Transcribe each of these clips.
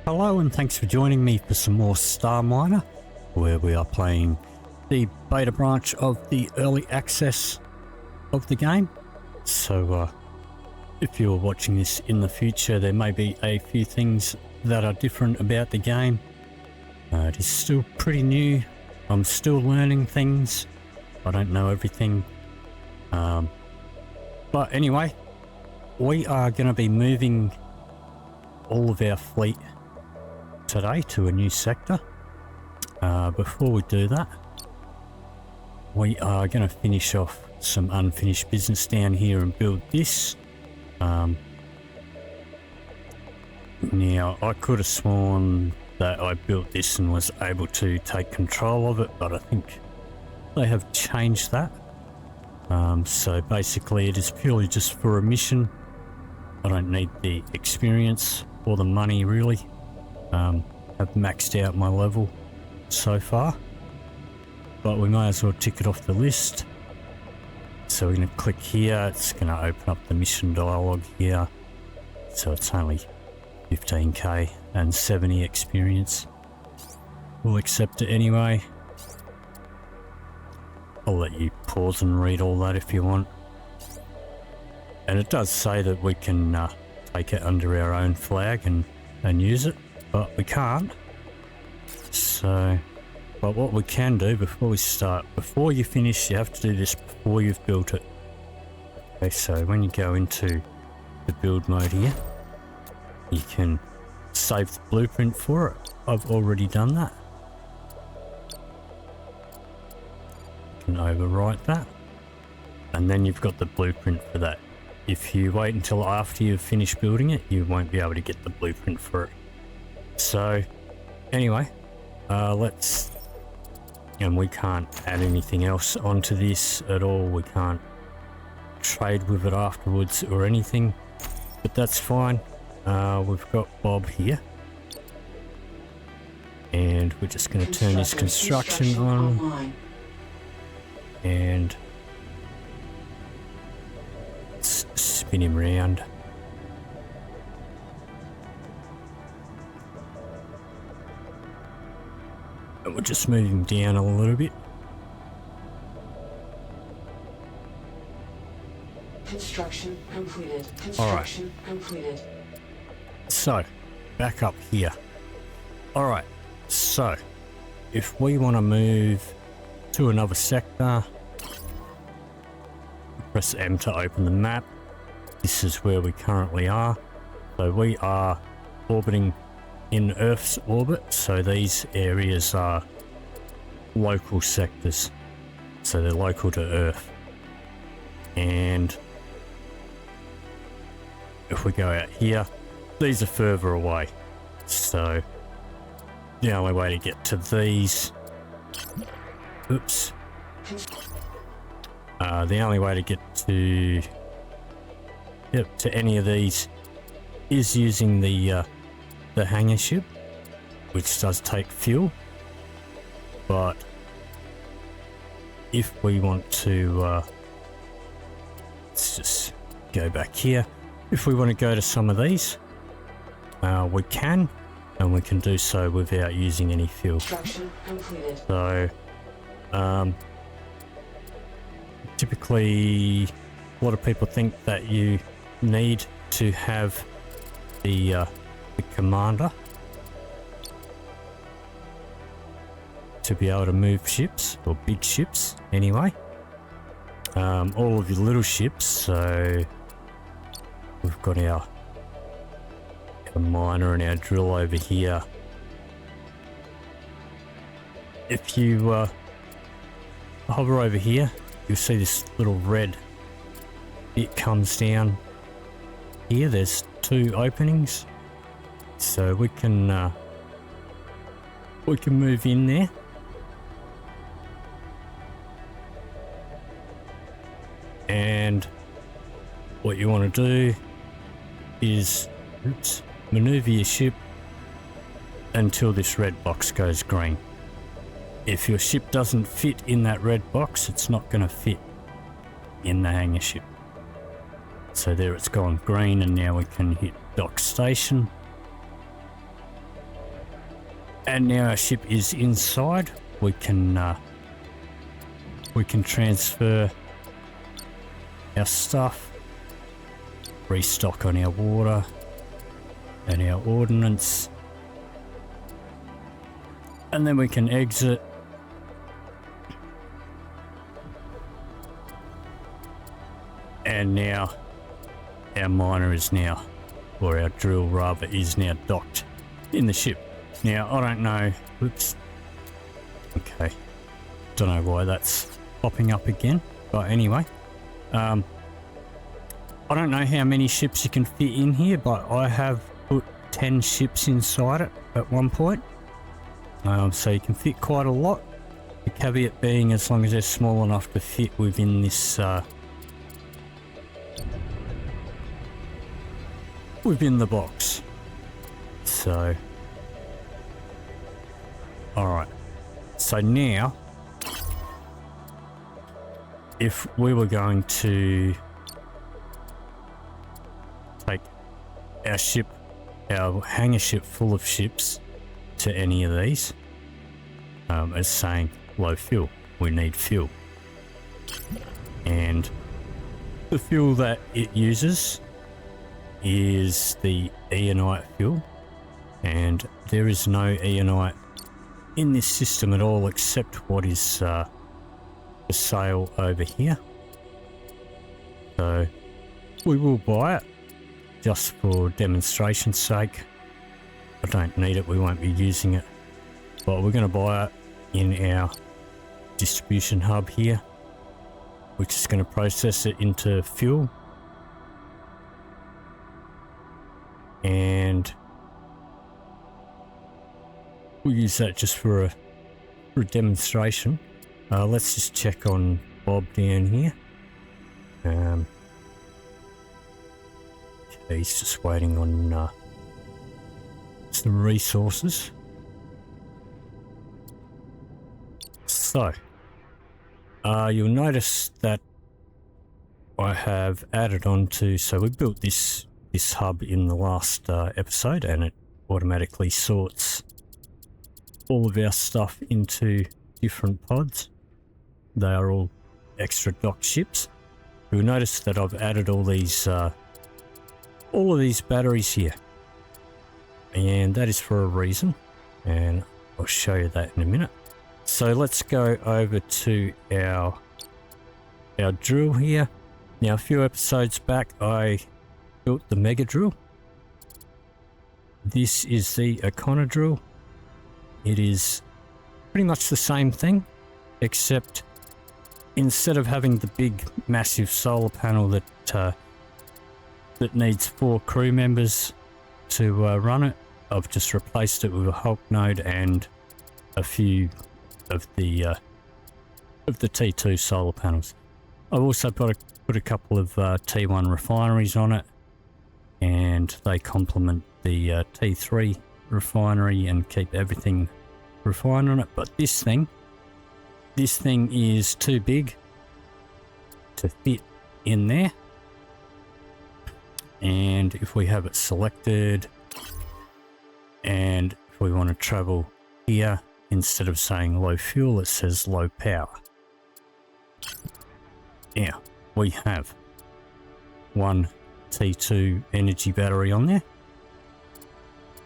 Hello and thanks for joining me for some more StarMiner, where we are playing the beta branch of the early access of the game. So if you're watching this in the future, there may be a few things that are different about the game. It is still pretty new. I'm still learning things. I don't know everything. But anyway, we are going to be moving all of our fleet today to a new sector. Before we do that, we are going to finish off some unfinished business down here and build this. Now, I could have sworn that I built this and was able to take control of it, but I think they have changed that. So basically it is purely just for a mission. I don't need the experience or the money really. I've maxed out my level so far, but we may as well tick it off the list. So we're going to click here. It's going to open up the mission dialogue here. So it's only 15k and 70 experience. We'll accept it anyway. I'll let you pause and read all that if you want. And it does say that we can take it under our own flag and use it, but we can't. So, but what we can do before we start, before you finish, you have to do this before you've built it. Okay, so when you go into the build mode here, you can save the blueprint for it. I've already done that. You can overwrite that, and then you've got the blueprint for that. If you wait until after you've finished building it, you won't be able to get the blueprint for it. So anyway, and we can't add anything else onto this at all. We can't trade with it afterwards or anything, but that's fine. We've got Bob here, and we're just going to turn his construction on, and spin him round. And we'll just move him down a little bit. Construction completed. Construction completed. So, back up here. Alright, so if we want to move to another sector, press M to open the map. This is where we currently are. So we are orbiting in Earth's orbit, so these areas are local sectors, so they're local to Earth. And if we go out here, these are further away, so the only way to get to these, the only way to get to any of these is using the hangar ship, which does take fuel. But if we want to, let's just go back here. If we want to go to some of these, we can, and we can do so without using any fuel. So, typically, a lot of people think that you need to have the commander to be able to move ships, or big ships anyway. All of your little ships, so we've got our miner and our drill over here. If you hover over here, you'll see this little red bit comes down here. There's two openings, so we can move in there. And what you want to do is maneuver your ship until this red box goes green. If your ship doesn't fit in that red box, it's not going to fit in the hangar ship. So there it's gone green, and now we can hit dock station. And now our ship is inside. We can transfer our stuff, restock on our water and our ordnance, and then we can exit. And now our miner is now, or our drill rather, is now docked in the ship. Now I don't know, oops, okay, don't know why that's popping up again, but anyway, I don't know how many ships you can fit in here, but I have put 10 ships inside it at one point, so you can fit quite a lot. The caveat being, as long as they're small enough to fit within this within the box. So alright, so now if we were going to take our ship, our hangar ship full of ships to any of these, as saying low fuel, we need fuel, and the fuel that it uses is the Ep09 fuel, and there is no Ep09 in this system at all except what is for sale over here. So we will buy it just for demonstration's sake. I don't need it, we won't be using it, but we're going to buy it in our distribution hub here, which is going to process it into fuel. And we'll use that just for a demonstration. Let's just check on Bob down here. Okay, he's just waiting on some resources. So, you'll notice that I have added on to, so we built this hub in the last episode, and it automatically sorts all of our stuff into different pods. They are all extra docked ships. You'll notice that I've added all of these batteries here, and that is for a reason, and I'll show you that in a minute. So let's go over to our drill here. Now, a few episodes back I built the mega drill. This is the O'Connor drill. It is pretty much the same thing, except instead of having the big massive solar panel that needs 4 crew members to run it, I've just replaced it with a Hulk node and a few of the T2 solar panels. I've also put a couple of T1 refineries on it, and they complement the T3 refinery and keep everything refined on it. But this thing is too big to fit in there, and if we have it selected, and if we want to travel here, instead of saying low fuel, it says low power. Now we have one T2 energy battery on there.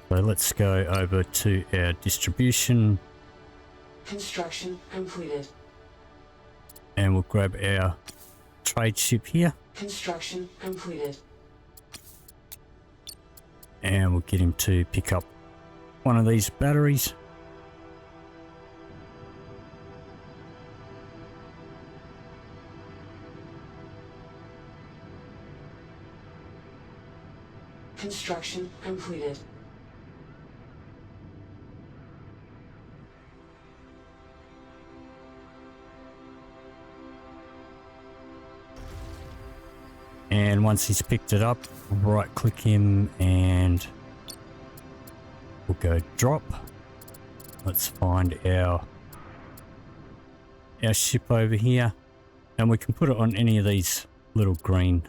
So let's go over to our distribution. Construction completed. And we'll grab our trade ship here. Construction completed. And we'll get him to pick up one of these batteries. Construction completed. And once he's picked it up, we'll right click him and we'll go drop. Let's find our ship over here, and we can put it on any of these little green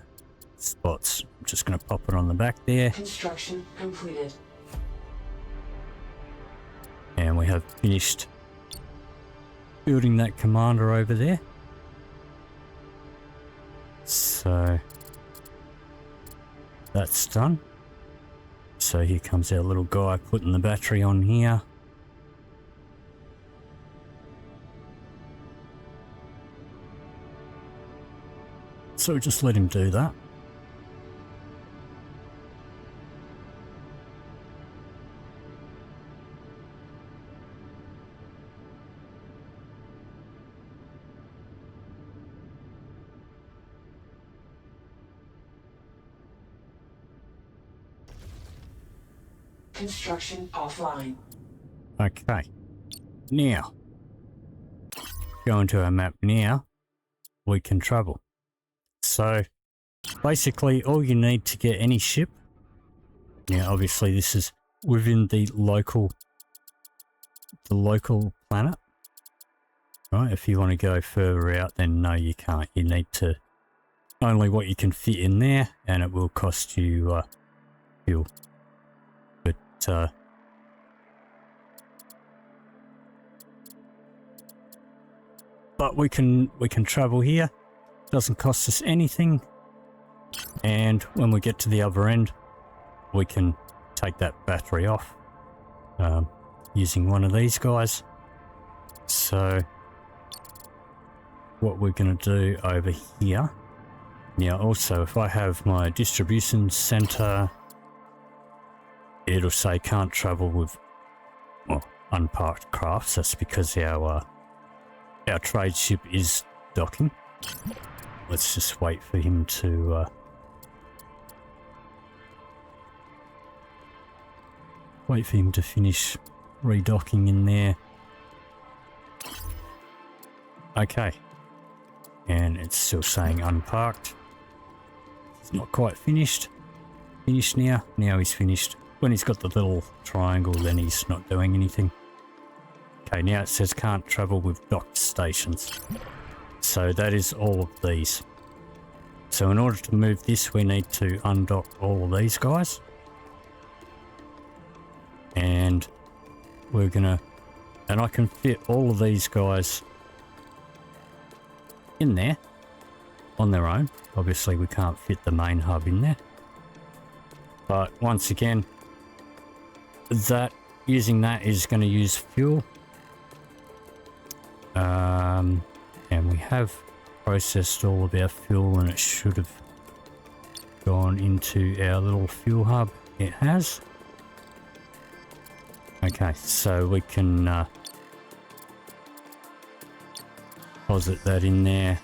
spots. I'm just going to pop it on the back there. Construction completed. And And we have finished building that commander over there. So that's done. So here comes our little guy putting the battery on here. So we just let him do that. Construction offline. Okay. Now, go into our map now, we can travel. So basically all you need to get any ship, now obviously this is within the local planet, right? If you want to go further out, then no, you can't. You need to only what you can fit in there, and it will cost you fuel. But we can travel here. Doesn't cost us anything, and when we get to the other end, we can take that battery off using one of these guys. So what we're going to do over here now, also if I have my distribution center, it'll say can't travel with unparked crafts. That's because our trade ship is docking. Let's just wait for him to finish redocking in there. Okay, and it's still saying unparked. It's not quite finished. Finished now. Now he's finished. When he's got the little triangle, then he's not doing anything. Okay, now it says can't travel with docked stations. So that is all of these. So in order to move this, we need to undock all of these guys. And we're gonna, and I can fit all of these guys in there on their own. Obviously we can't fit the main hub in there. But once again, using that is going to use fuel. And we have processed all of our fuel, and it should have gone into our little fuel hub. It has. Okay, so we can deposit that in there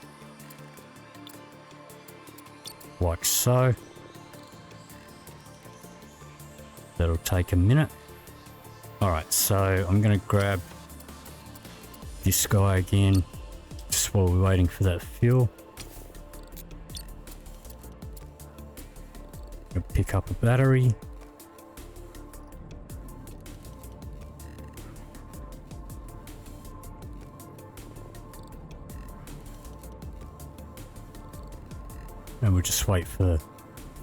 like so. That'll take a minute. Alright, so I'm going to grab this guy again just while we're waiting for that fuel. Gonna pick up a battery. And we'll just wait for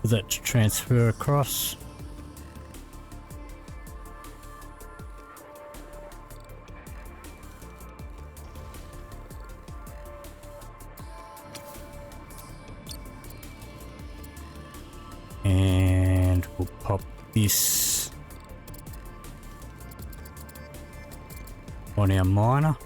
that to transfer across. And we'll pop this on our miner.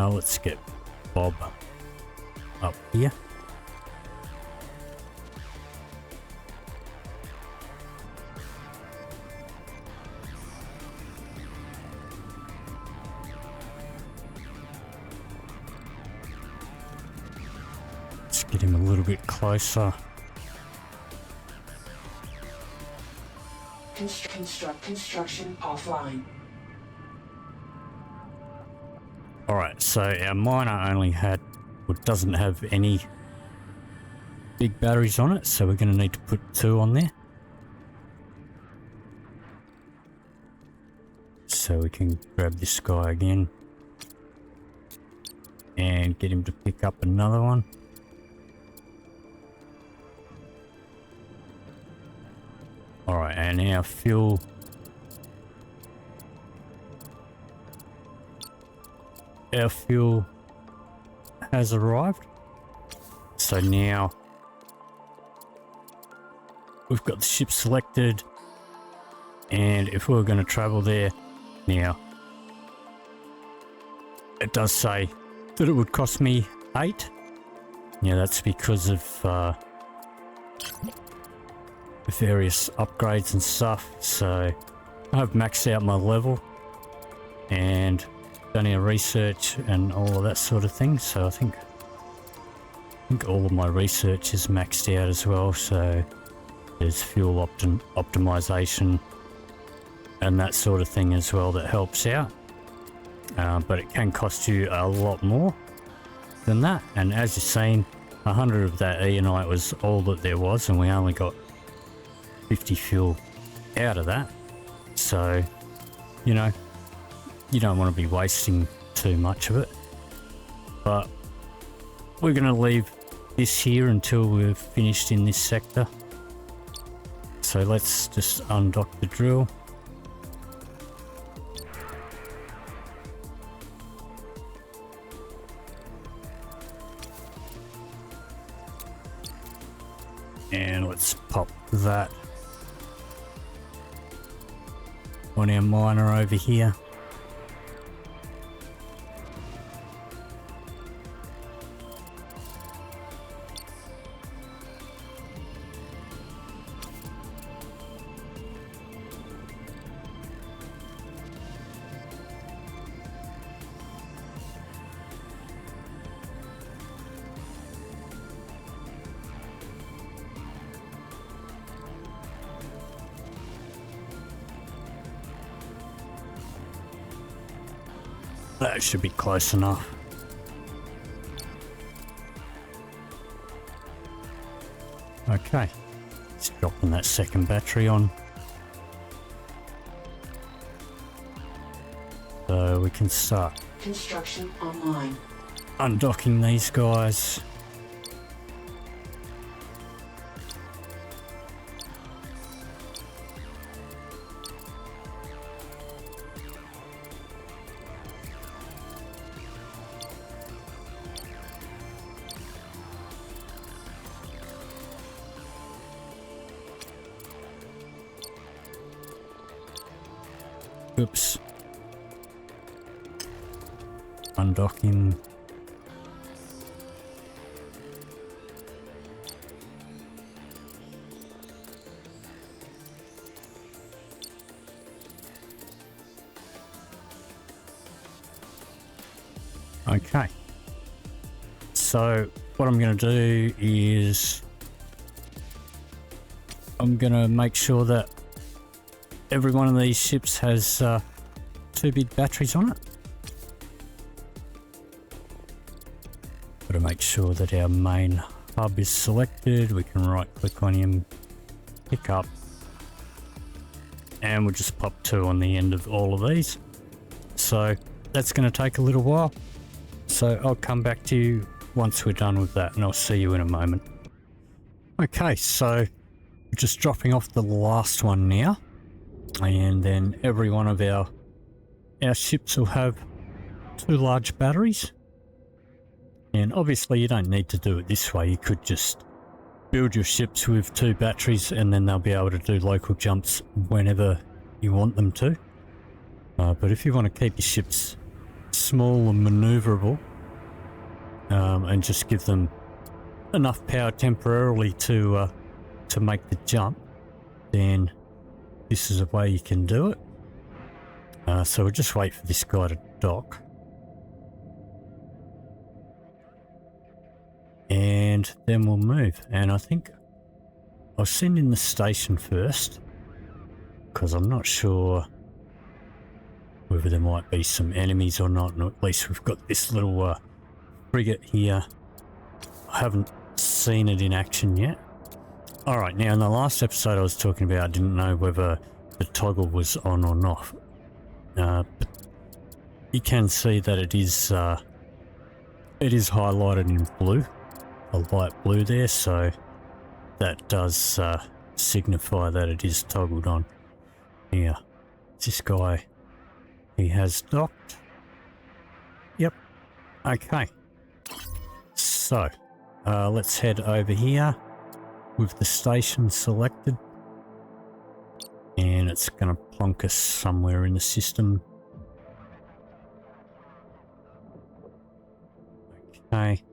Let's get Bob up here. Let's get him a little bit closer. Construction offline. Alright, so our miner only had, or doesn't have any big batteries on it, so we're going to need to put 2 on there. So we can grab this guy again and get him to pick up another one. Alright, and our fuel has arrived. So now we've got the ship selected, and if we were going to travel there now, it does say that it would cost me 8. Yeah, that's because of various upgrades and stuff. So I've maxed out my level and done our research and all of that sort of thing. So I think all of my research is maxed out as well. So there's fuel optimization and that sort of thing as well that helps out. But it can cost you a lot more than that. And as you've seen, 100 of that Ep09 was all that there was, and we only got 50 fuel out of that. So, you know, you don't want to be wasting too much of it. But we're going to leave this here until we're finished in this sector. So let's just undock the drill. And let's pop that on our miner over here. That should be close enough. Okay, let's dropping that second battery on. So we can start Construction online. undocking these guys. Oops. Undocking. Okay. So what I'm going to do is I'm going to make sure that every one of these ships has 2 big batteries on it. Got to make sure that our main hub is selected. We can right click on him, pick up, and we'll just pop 2 on the end of all of these. So that's going to take a little while. So I'll come back to you once we're done with that, and I'll see you in a moment. Okay, so just dropping off the last one now. And then every one of our ships will have 2 large batteries. And obviously you don't need to do it this way. You could just build your ships with 2 batteries and then they'll be able to do local jumps whenever you want them to. But if you want to keep your ships small and maneuverable, and just give them enough power temporarily to make the jump, then this is a way you can do it. So we'll just wait for this guy to dock. And then we'll move. And I think I'll send in the station first, because I'm not sure whether there might be some enemies or not, and at least we've got this little frigate here. I haven't seen it in action yet. Alright, now in the last episode I was talking about I didn't know whether the toggle was on or not. But you can see that it is highlighted in blue, a light blue there, so that does signify that it is toggled on. Now, this guy, he has docked. Yep. Okay. So, let's head over here with the station selected. And it's going to plonk us somewhere in the system. Okay.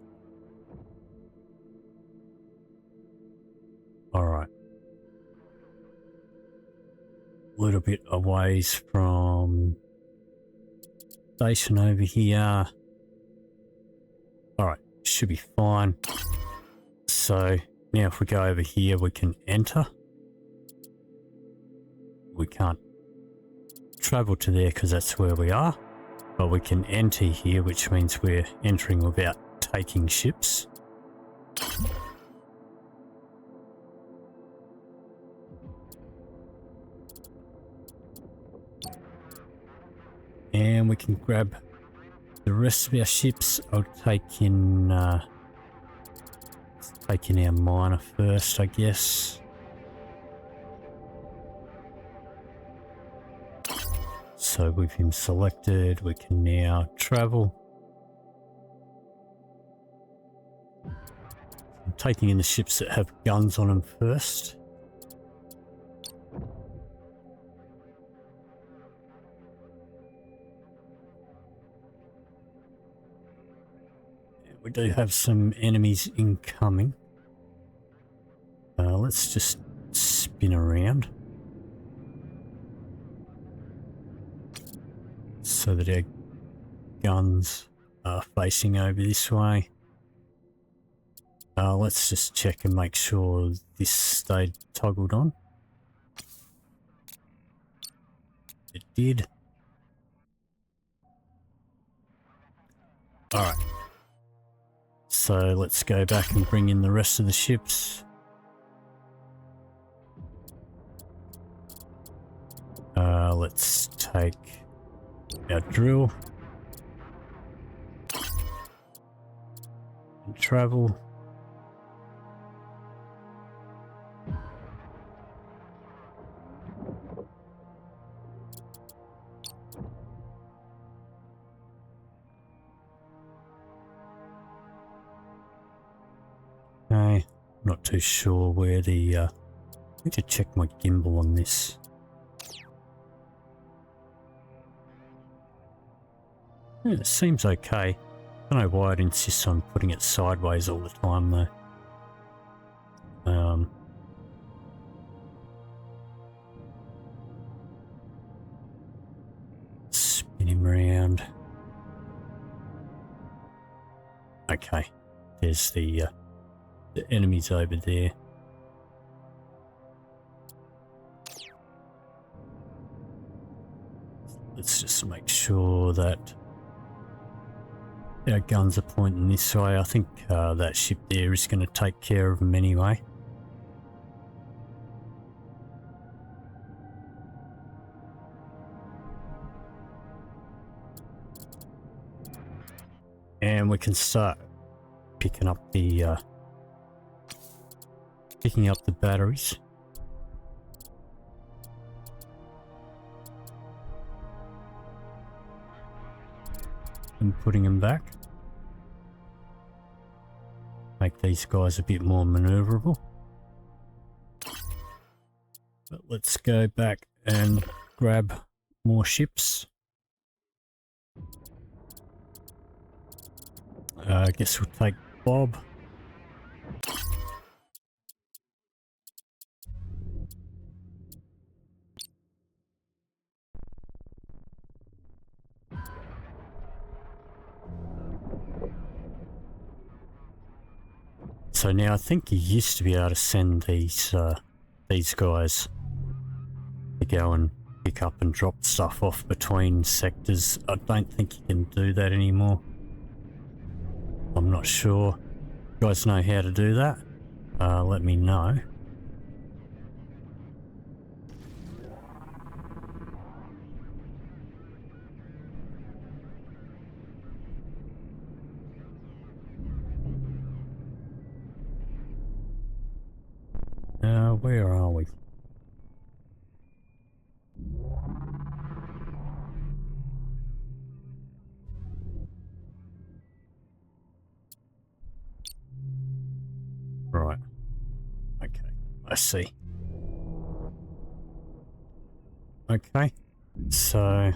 Alright. A little bit a ways from station over here. Alright, should be fine. So now if we go over here we can enter. We can't travel to there because that's where we are, but we can enter here, which means we're entering without taking ships. And we can grab the rest of our ships. I'll take in our miner first, I guess. So with him selected, we can now travel. I'm taking in the ships that have guns on them first. We do have some enemies incoming. Let's just spin around so that our guns are facing over this way. Let's just check and make sure this stayed toggled on. It did. Alright. So let's go back and bring in the rest of the ships. Let's take our drill and travel. Okay, not too sure where the I need to check my gimbal on this. Yeah, it seems okay. I don't know why it insists on putting it sideways all the time though. Spin him around. Okay, there's the enemies over there. Let's just make sure that our guns are pointing this way. I think that ship there is going to take care of them anyway. And we can start picking up the batteries. And putting them back. Make these guys a bit more maneuverable. But let's go back and grab more ships. I guess we'll take Bob. So now I think you used to be able to send these guys to go and pick up and drop stuff off between sectors. I don't think you can do that anymore. I'm not sure. You guys know how to do that? Let me know. Where are we? Right. Okay, I see. Okay, so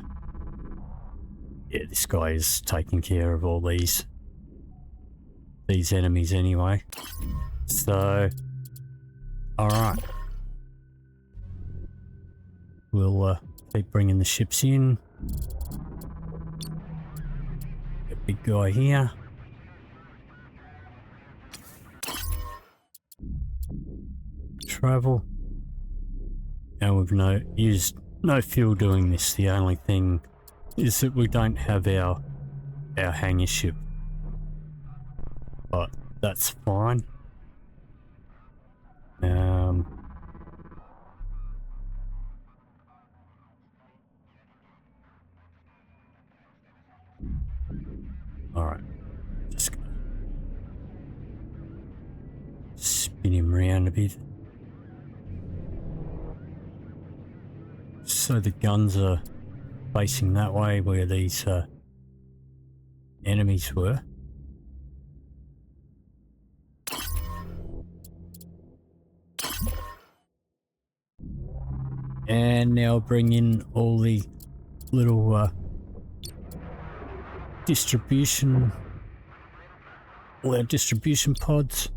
yeah, this guy is taking care of all these enemies anyway. So, all right, we'll keep bringing the ships in. A big guy here. Travel. And we've used no fuel doing this. The only thing is that we don't have our hangar ship, but that's fine. All right, just gonna spin him around a bit. So the guns are facing that way where these enemies were. And now bring in all the little distribution pods.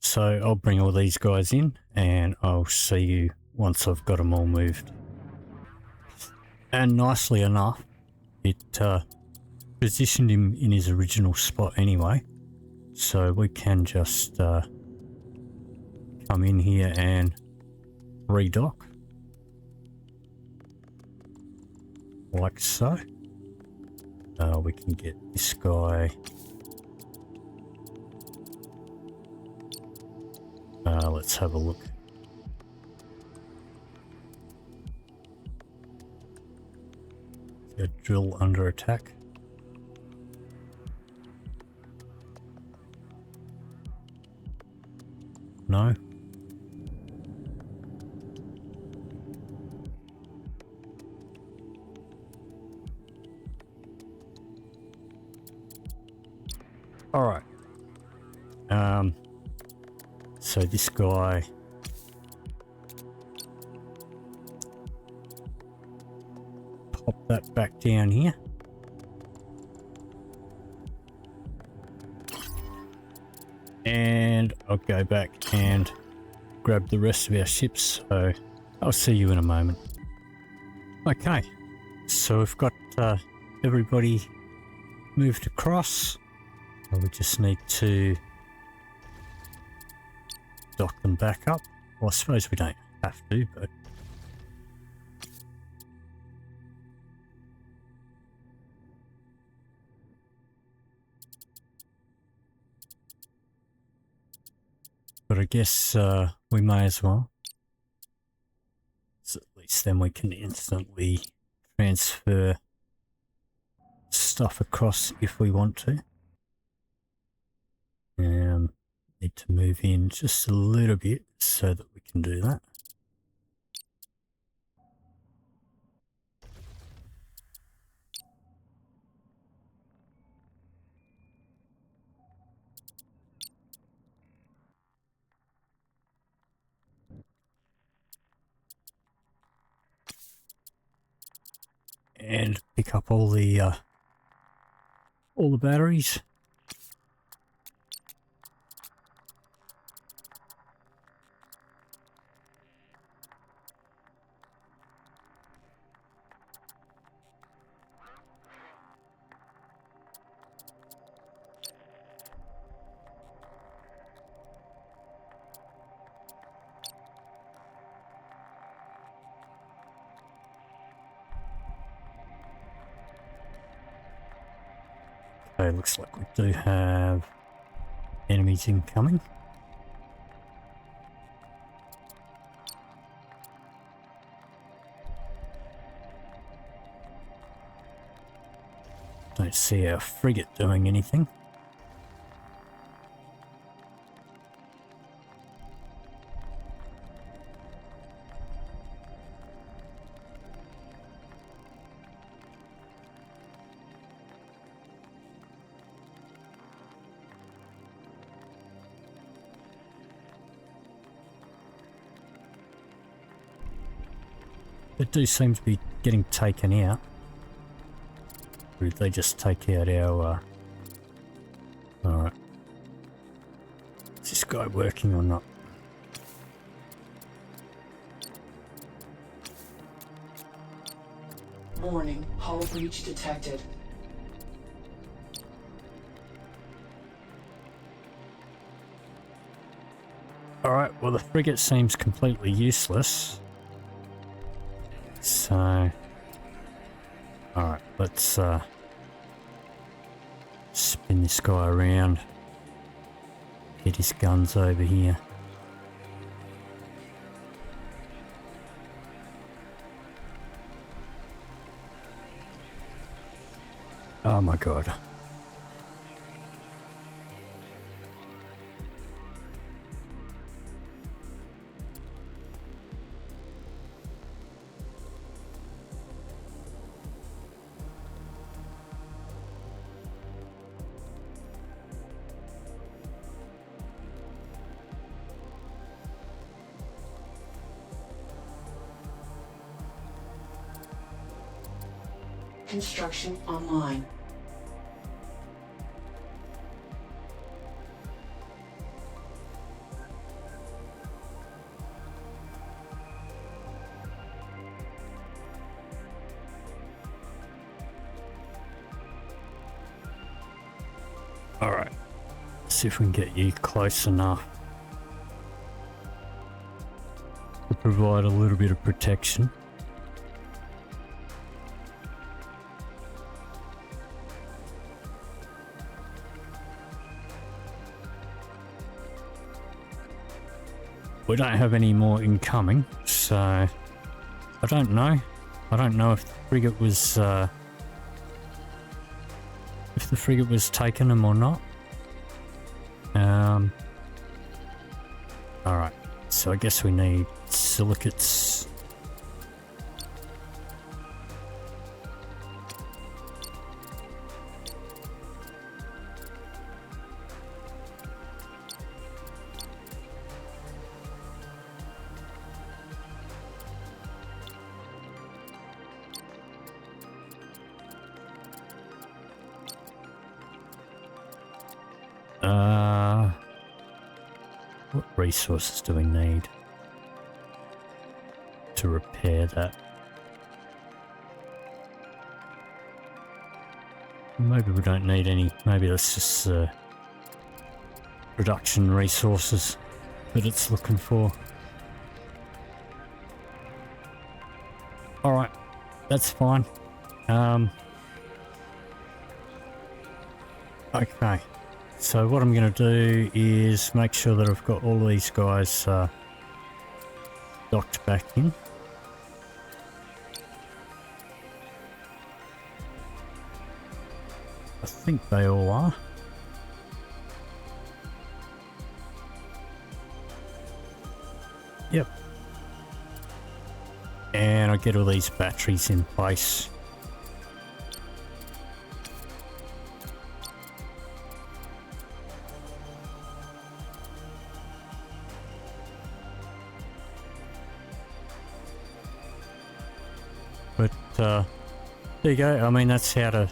So I'll bring all these guys in and I'll see you once I've got them all moved. And nicely enough, it positioned him in his original spot anyway. So we can just come in here and redock. Like so. We can get this guy. Let's have a look. Is a drill under attack? No. All right. So this guy, pop that back down here. And I'll go back and grab the rest of our ships. So I'll see you in a moment. Okay, so we've got everybody moved across. We just need to dock them back up. Well, I suppose we don't have to, but I guess we may as well. So at least then we can instantly transfer stuff across if we want to. Need to move in just a little bit so that we can do that. And pick up all the batteries. Okay, looks like we do have enemies incoming. Don't see our frigate doing anything. They do seem to be getting taken out. Or did they just take out our... Alright. Is this guy working or not? Warning, hull breach detected. Alright, well the frigate seems completely useless. So... Alright, let's spin this guy around. Get his guns over here. Oh my god. Construction online. Alright, see if we can get you close enough to provide a little bit of protection. We don't have any more incoming, so I don't know. I don't know if the frigate was taking them or not. Alright, so I guess we need silicates. What resources do we need to repair that? Maybe we don't need any. Maybe that's just production resources that it's looking for. Alright, that's fine. Okay. So what I'm going to do is make sure that I've got all these guys docked back in. I think they all are. Yep. And I'll get all these batteries in place. But there you go. I mean, that's how to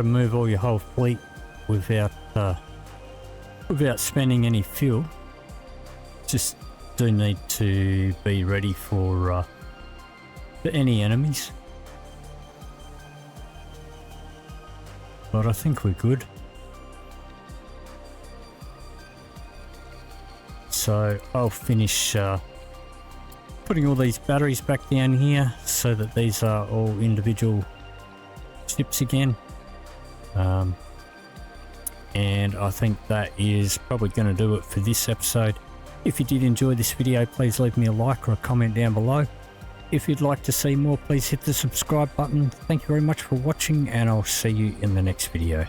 move all your whole fleet without spending any fuel. Just do need to be ready for any enemies. But I think we're good. So I'll finish putting all these batteries back down here so that these are all individual ships again. And I think that is probably going to do it for this episode. If you did enjoy this video, please leave me a like or a comment down below. If you'd like to see more, please hit the subscribe button. Thank you very much for watching, and I'll see you in the next video.